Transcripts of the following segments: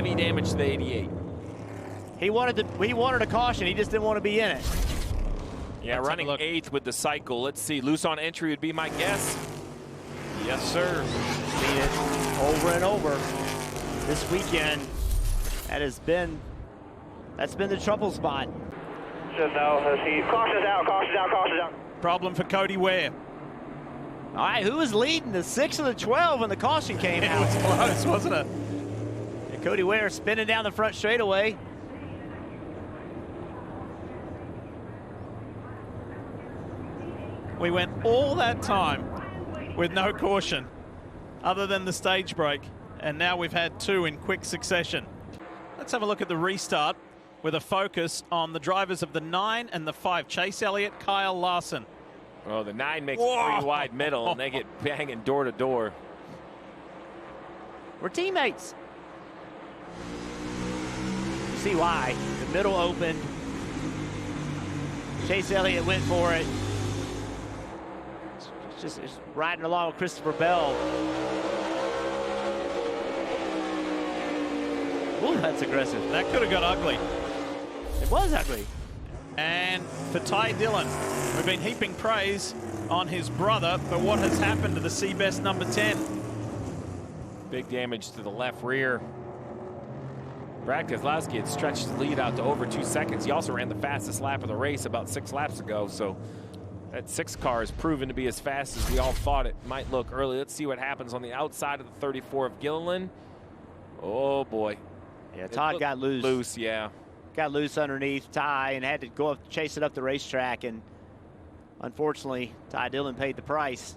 heavy damage to the 88. He wanted a caution. He just didn't want to be in it. Yeah, running 8th with the cycle. Let's see. Loose on entry would be my guess. Yes, sir. Seen it over and over this weekend. That's been the trouble spot. Just now, caution's out, caution's out, caution's out. Problem for Cody Ware. All right, who was leading? The 6 or the 12 when the caution came out? It was close, wasn't it? And Cody Ware spinning down the front straightaway. We went all that time with no caution other than the stage break, and now we've had 2 in quick succession. Let's have a look at the restart with a focus on the drivers of the 9 and the 5, Chase Elliott, Kyle Larson. Oh, the 9 makes a 3 wide middle, and they get banging door to door. We're teammates. You see why. The middle opened. Chase Elliott went for it. It's riding along with Christopher Bell. Ooh, that's aggressive. That could have got ugly. It was ugly. And for Ty Dillon, we've been heaping praise on his brother, but what has happened to the Seabest number 10? Big damage to the left rear. Brad Keselowski had stretched the lead out to over 2 seconds. He also ran the fastest lap of the race about 6 laps ago, so that 6 car has proven to be as fast as we all thought it might look early. Let's see what happens on the outside of the 34 of Gilliland. Oh, boy. Yeah, Todd got loose. Loose, yeah. Got loose underneath Ty and had to go up, chase it up the racetrack, and unfortunately, Ty Dillon paid the price.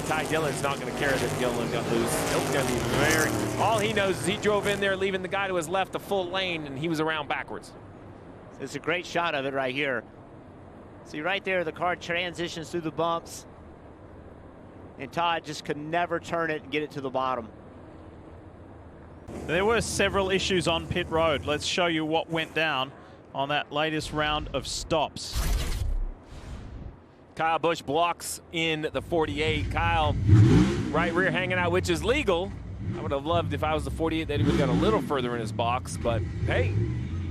Ty Dillon's not going to care that Gilliland got loose. He's going to be all he knows is he drove in there, leaving the guy to his left a full lane, and he was around backwards. It's a great shot of it right here. See right there, the car transitions through the bumps, and Todd just could never turn it and get it to the bottom. There were several issues on pit road. Let's show you what went down on that latest round of stops. Kyle Busch blocks in the 48. Kyle, right rear hanging out, which is legal. I would have loved if I was the 48 that he would have got a little further in his box, but hey,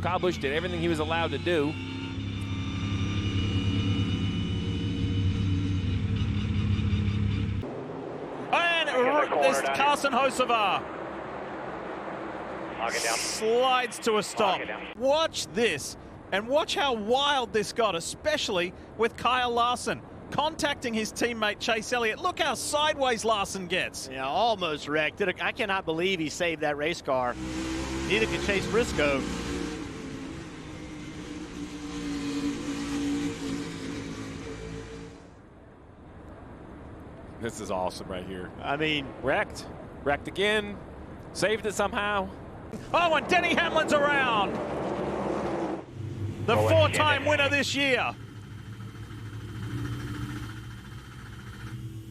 Kyle Busch did everything he was allowed to do. And this Carson Hocevar slides to a stop. Watch this, and watch how wild this got, especially with Kyle Larson contacting his teammate Chase Elliott. Look how sideways Larson gets. Yeah, almost wrecked. I cannot believe he saved that race car. Neither could Chase Briscoe. This is awesome right here. I mean, wrecked again, saved it somehow. Oh, and Denny Hamlin's around. The 4-time winner this year.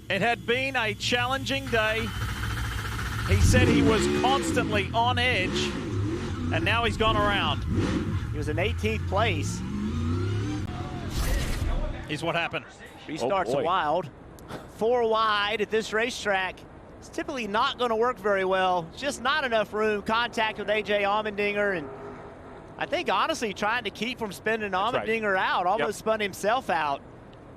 It had been a challenging day. He said he was constantly on edge, and now he's gone around. He was in 18th place. Here's what happened. Restarts wild. 4 wide at this racetrack. It's typically not going to work very well. Just not enough room. Contact with A.J. Allmendinger, and I think honestly trying to keep from spinning Allmendinger out. Almost spun himself out.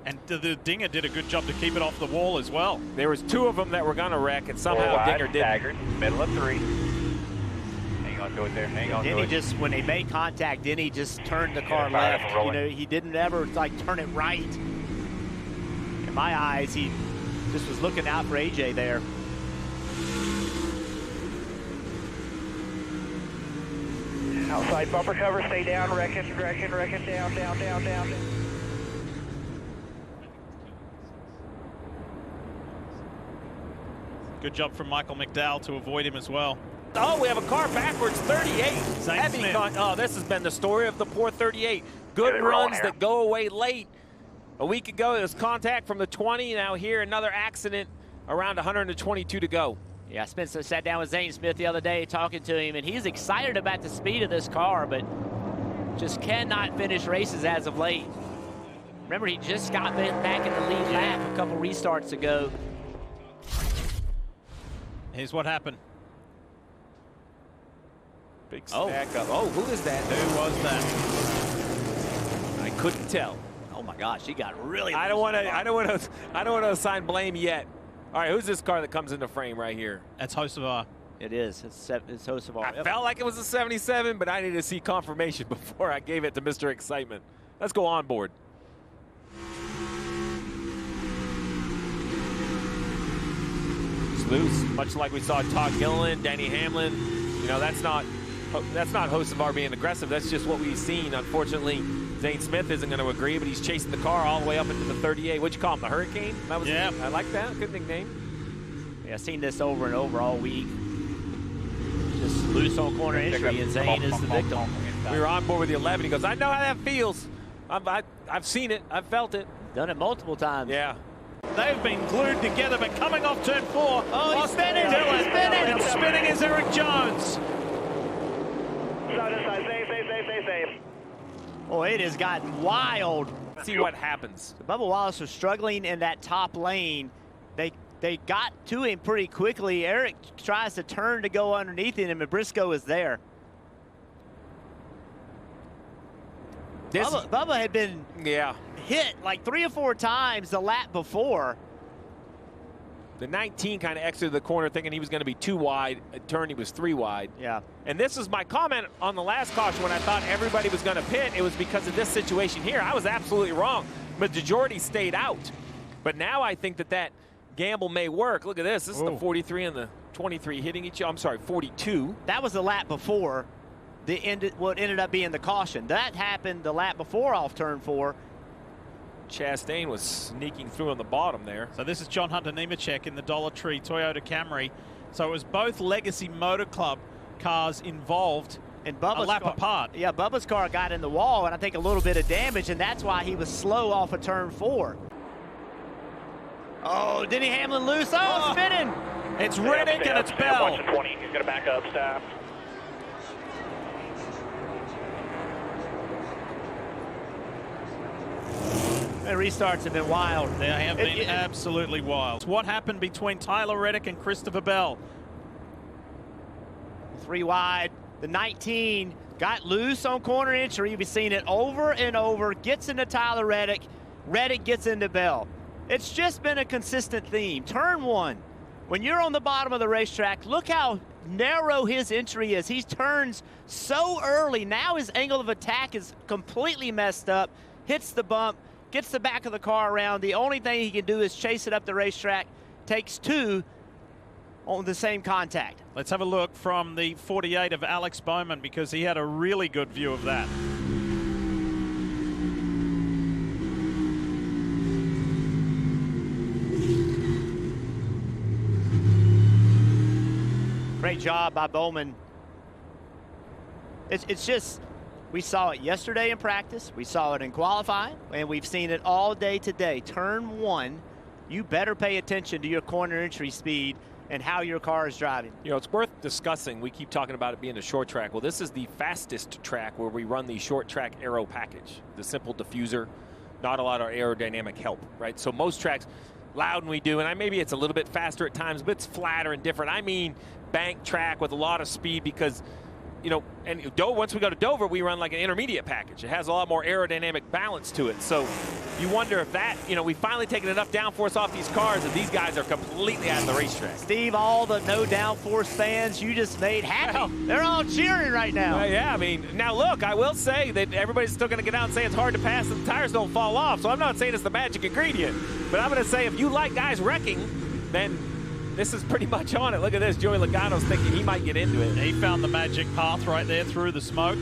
And the Dinger did a good job to keep it off the wall as well. There was 2 of them that were going to wreck, and somehow Dinger didn't. Staggered, middle of 3. Hang on to it there. Hang on to it. Just, when they made contact, Denny just turned the car left. You know, he didn't ever like turn it right. In my eyes, he just was looking out for AJ there. Outside bumper cover, stay down, wrecking, down. Good job from Michael McDowell to avoid him as well. Oh, we have a car backwards, 38. Zane Smith. Oh, this has been the story of the poor 38. Good runs that go away late. A week ago, it was contact from the 20. Now here, another accident around 122 to go. Yeah, Spencer sat down with Zane Smith the other day talking to him, and he's excited about the speed of this car, but just cannot finish races as of late. Remember, he just got back in the lead lap a couple restarts ago. Here's what happened. Big stack up. Oh, who is that? Who was that? I couldn't tell. Oh my gosh, he got really. I don't want to assign blame yet. All right, who's this car that comes into frame right here? That's Hocevar. It is. It's Hocevar. I felt like it was a 77, but I needed to see confirmation before I gave it to Mr. Excitement. Let's go on board. It's loose, much like we saw Todd Gilliland, Danny Hamlin. You know, that's not Hocevar being aggressive. That's just what we've seen. Unfortunately, Zane Smith isn't going to agree, but he's chasing the car all the way up into the 38. What'd you call him, the Hurricane? That was yeah. I like that. Good nickname. Yeah, I've seen this over and over all week. Just loose on corner entry, and Zane is the victim. We were on board with the 11. He goes, I know how that feels. I've seen it. I've felt it. Done it multiple times. Yeah. They've been glued together, but coming off turn 4. Oh, he's spinning. Dillon. He's spinning. And spinning is Eric Jones. Oh, it has gotten wild. See what happens. Bubba Wallace was struggling in that top lane. They got to him pretty quickly. Eric tries to turn to go underneath him, and Briscoe is there. Bubba had been hit like 3 or 4 times the lap before. The 19 kind of exited the corner thinking he was going to be 2 wide. At turn, he was 3 wide. Yeah. And this is my comment on the last caution when I thought everybody was going to pit. It was because of this situation here. I was absolutely wrong. But majority stayed out. But now I think that gamble may work. Look at this. This is the 43 and the 23 hitting each other. I'm sorry, 42. That was the lap before what ended up being the caution. That happened the lap before off turn 4. Chastain was sneaking through on the bottom there. So this is John Hunter Nemechek in the Dollar Tree Toyota Camry. So it was both Legacy Motor Club cars involved, and Bubba's a lap apart. Yeah, Bubba's car got in the wall, and I think a little bit of damage, and that's why he was slow off of turn 4. Oh, Denny Hamlin loose. Oh, spinning. It's Reddick and it's Bell. Watch the 20. He's going to back up, staff. The restarts have been wild. They have been absolutely wild. What happened between Tyler Reddick and Christopher Bell? 3 wide. The 19 got loose on corner entry. We've seen it over and over. Gets into Tyler Reddick. Reddick gets into Bell. It's just been a consistent theme. Turn 1, when you're on the bottom of the racetrack, look how narrow his entry is. He turns so early. Now his angle of attack is completely messed up. Hits the bump. Gets the back of the car around. The only thing he can do is chase it up the racetrack. Takes 2 on the same contact. Let's have a look from the 48 of Alex Bowman, because he had a really good view of that. Great job by Bowman. It's just, we saw it yesterday in practice, we saw it in qualifying, and we've seen it all day today. Turn 1, you better pay attention to your corner entry speed and how your car is driving. You know, it's worth discussing. We keep talking about it being a short track. Well, this is the fastest track where we run the short track aero package. The simple diffuser, not a lot of aerodynamic help, right? So most tracks, Loudon we do, and maybe it's a little bit faster at times, but it's flatter and different. I mean bank track with a lot of speed because, you know, and once we go to Dover, we run like an intermediate package. It has a lot more aerodynamic balance to it. So you wonder if that, you know, we've finally taken enough downforce off these cars and these guys are completely out of the racetrack. Steve, all the no downforce fans you just made happy. Well, they're all cheering right now. Yeah, I mean, now look, I will say that everybody's still going to get out and say it's hard to pass and the tires don't fall off. So I'm not saying it's the magic ingredient. But I'm going to say if you like guys wrecking, then this is pretty much on it. Look at this. Joey Logano's thinking he might get into it. He found the magic path right there through the smoke.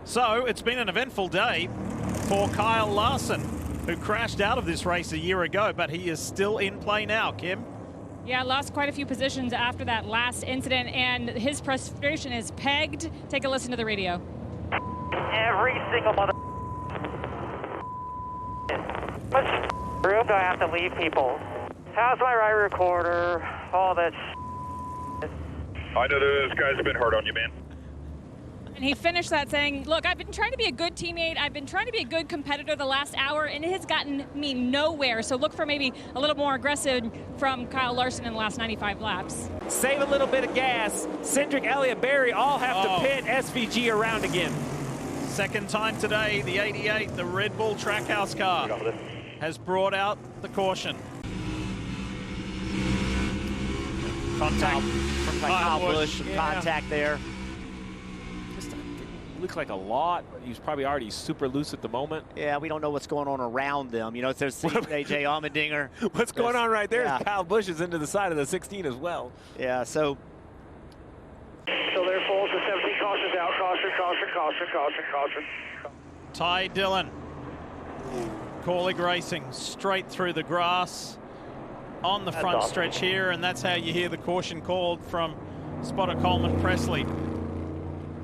So it's been an eventful day for Kyle Larson, who crashed out of this race a year ago, but he is still in play now. Kim? Yeah, lost quite a few positions after that last incident, and his frustration is pegged. Take a listen to the radio. Every single mother. Much room do I have to leave people? How's my ride recorder? All that. I know those guys have been hard on you, man. And he finished that saying, look, I've been trying to be a good teammate. I've been trying to be a good competitor the last hour, and it has gotten me nowhere. So look for maybe a little more aggressive from Kyle Larson in the last 95 laps. Save a little bit of gas. Cindric, Elliott, Barry all have to pit SVG around again. Second time today, the 88, the Red Bull Trackhouse car, has brought out the caution. Contact from Kyle Busch, some contact there. Just looks like a lot. He's probably already super loose at the moment. Yeah, we don't know what's going on around them. You know, there's AJ Allmendinger. What's going on right there is Kyle Busch is into the side of the 16 as well. Yeah, so. So they're full to 17, caution's out, caution, caution, caution, caution, caution. Ty Dillon, Corlick Racing, straight through the grass on the front stretch here, and that's how you hear the caution called from spotter Coleman Presley.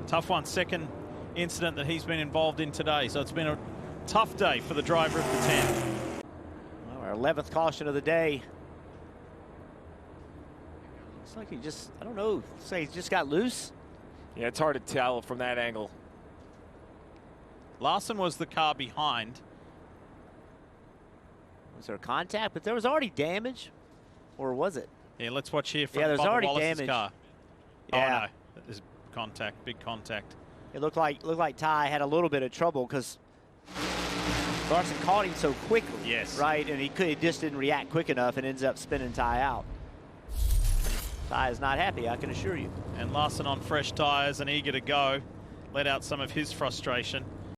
Tough one, second incident that he's been involved in today, so it's been a tough day for the driver of the 10. Well, our 11th caution of the day. Looks like he just, I don't know, say he just got loose. Yeah, it's hard to tell from that angle. Larson was the car behind. Was there contact? But there was already damage, or was it? Yeah, let's watch here from there's Bubba already Wallace's damage. car. Yeah. Oh no, there's contact, big contact. It looked like Ty had a little bit of trouble because Larson caught him so quickly. Yes. Right, and he just didn't react quick enough and ends up spinning Ty out. Ty is not happy, I can assure you. And Larson on fresh tires and eager to go, let out some of his frustration.